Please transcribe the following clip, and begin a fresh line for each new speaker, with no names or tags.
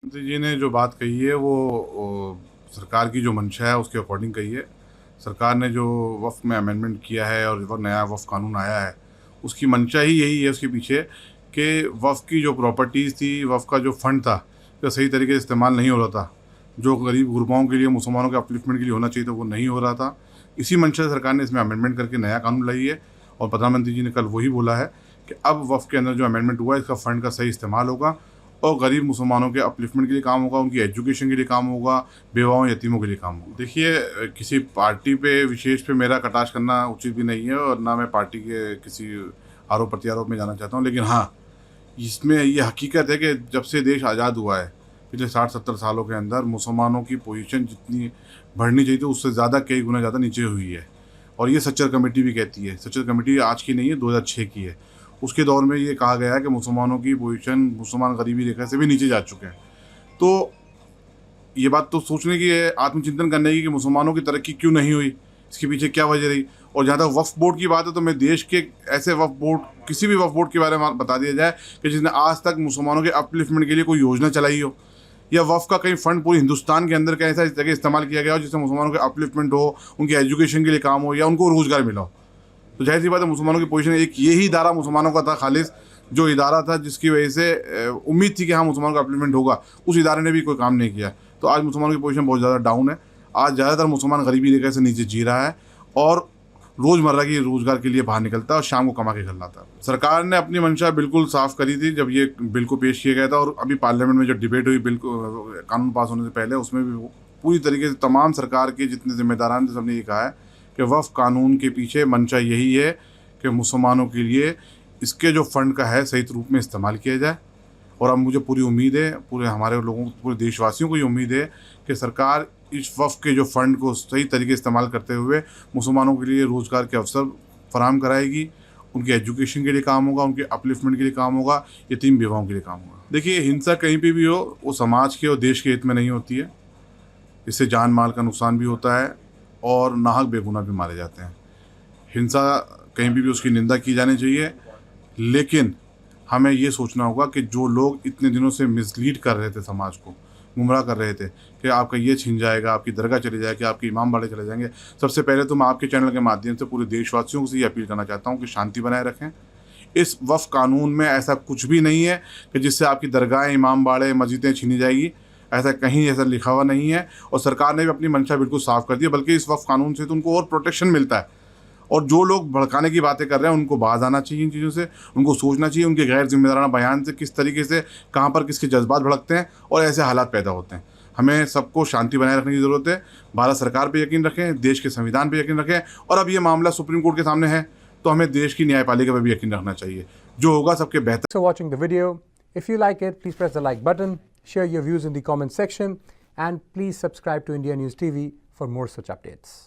प्रधानमंत्री जी ने जो बात कही है वो सरकार की जो मंशा है उसके अकॉर्डिंग कही है। सरकार ने जो वफ़्क़ में अमेंडमेंट किया है और वो नया वफ़्क़ कानून आया है, उसकी मंशा ही यही है उसके पीछे कि वफ़्क़ की जो प्रॉपर्टीज़ थी, वफ़्क़ का जो फ़ंड था, वो सही तरीके से इस्तेमाल नहीं हो रहा था। जो गरीब गुरबाओं के लिए, मुसलमानों के अपलिफ्टमेंट के लिए होना चाहिए था, वो नहीं हो रहा था। इसी मंशा से सरकार ने इसमें अमेंडमेंट करके नया कानून लाई है और प्रधानमंत्री जी ने कल वही बोला है कि अब वफ़्क़ के अंदर जो अमेंडमेंट हुआ है, इसका फ़ंड का सही इस्तेमाल होगा और गरीब मुसलमानों के अपलिफ्टमेंट के लिए काम होगा, उनकी एजुकेशन के लिए काम होगा, बेवाओं यतीमों के लिए काम होगा। देखिए, किसी पार्टी पे विशेष पे मेरा कटाक्ष करना उचित भी नहीं है और ना मैं पार्टी के किसी आरोप प्रत्यारोप में जाना चाहता हूँ। लेकिन हाँ, इसमें ये हकीकत है कि जब से देश आज़ाद हुआ है, पिछले 60-70 सालों के अंदर मुसलमानों की पोजीशन जितनी बढ़नी चाहिए थी, उससे ज़्यादा कई गुना ज़्यादा नीचे हुई है। और ये सच्चर कमेटी भी कहती है। सच्चर कमेटी आज की नहीं है, 2006 की है। उसके दौर में ये कहा गया है कि मुसलमानों की पोजीशन, मुसलमान गरीबी रेखा से भी नीचे जा चुके हैं। तो ये बात तो सोचने की है, आत्मचिंतन करने की कि मुसलमानों की तरक्की क्यों नहीं हुई, इसके पीछे क्या वजह रही। और जहाँ तक वक्फ बोर्ड की बात है, तो मैं देश के ऐसे वक्फ बोर्ड, किसी भी वक्फ बोर्ड के बारे में बता दिया जाए कि जिसने आज तक मुसलमानों के अपलिफ्टमेंट के लिए कोई योजना चलाई हो, या वक्फ का कहीं फ़ंड पूरे हिंदुस्तान के अंदर कहीं ऐसा जगह इस्तेमाल किया गया हो जिससे मुसलमानों के अपलिफ्टमेंट हो, उनकी एजुकेशन के लिए काम हो या उनको रोज़गार मिला हो। तो जाहिर सी बात है, मुसलमानों की पोजीशन, एक यही इदारा मुसलमानों का था खालिस, जो इदारा था जिसकी वजह से उम्मीद थी कि हाँ, मुसलमानों का अपलिफ्टमेंट होगा, उस इदारे ने भी कोई काम नहीं किया। तो आज मुसलमानों की पोजीशन बहुत ज़्यादा डाउन है। आज ज़्यादातर मुसलमान गरीबी रेखा से नीचे जी रहा है और रोज़मर्रा की रोज़गार के लिए बाहर निकलता है और शाम को कमा के घर लाता है। सरकार ने अपनी मंशा बिल्कुल साफ़ करी थी जब ये बिल को पेश किया गया था, और अभी पार्लियामेंट में जो डिबेट हुई बिल को, कानून पास होने से पहले, उसमें भी पूरी तरीके से तमाम सरकार के जितने ज़िम्मेदारान थे, सबने ये कहा है कि वक्फ कानून के पीछे मंशा यही है कि मुसलमानों के लिए इसके जो फ़ंड का है सही रूप में इस्तेमाल किया जाए। और अब मुझे पूरी उम्मीद है, पूरे हमारे लोगों, पूरे देशवासियों को ये उम्मीद है कि सरकार इस वक्फ के जो फ़ंड को सही तरीके से इस्तेमाल करते हुए मुसलमानों के लिए रोज़गार के अवसर फराहम कराएगी, उनकी एजुकेशन के लिए काम होगा, उनके अपलिफ्टमेंट के लिए काम होगा, यतीम बेवाओं के लिए काम होगा। देखिए, हिंसा कहीं पे भी हो, वो समाज के और देश के हित में नहीं होती है। इससे जान माल का नुकसान भी होता है और नाहक बेगुनाह भी मारे जाते हैं। हिंसा कहीं भी उसकी निंदा की जानी चाहिए, लेकिन हमें ये सोचना होगा कि जो लोग इतने दिनों से मिसलीड कर रहे थे, समाज को गुमराह कर रहे थे कि आपका ये छिन जाएगा, आपकी दरगाह चले जाएगी, आपके इमाम बाड़े चले जाएंगे। सबसे पहले तो मैं आपके चैनल के माध्यम से पूरे देशवासियों से ये अपील करना चाहता हूँ कि शांति बनाए रखें। इस वक्फ कानून में ऐसा कुछ भी नहीं है कि जिससे आपकी दरगाहें, इमाम बाड़े, मस्जिदें छीनी जाएगी। ऐसा कहीं ऐसा लिखा हुआ नहीं है और सरकार ने भी अपनी मंशा बिल्कुल साफ़ कर दी है। बल्कि इस वक्फ कानून से तो उनको और प्रोटेक्शन मिलता है। और जो लोग भड़काने की बातें कर रहे हैं, उनको बाज आना चाहिए इन चीज़ों से। उनको सोचना चाहिए उनके गैर जिम्मेदाराना बयान से किस तरीके से, कहाँ पर किसके जज्बात भड़कते हैं और ऐसे हालात पैदा होते हैं। हमें सबको शांति बनाए रखने की ज़रूरत है। भारत सरकार पे यकीन रखें, देश के संविधान पे यकीन रखें, और अब ये मामला सुप्रीम कोर्ट के सामने है तो हमें देश की न्यायपालिका पर भी यकीन रखना चाहिए। जो होगा सबके बेहतर।
For watching the video. If you like it, please press the like button, share your views in the comment section, and please subscribe to India News TV for more such updates.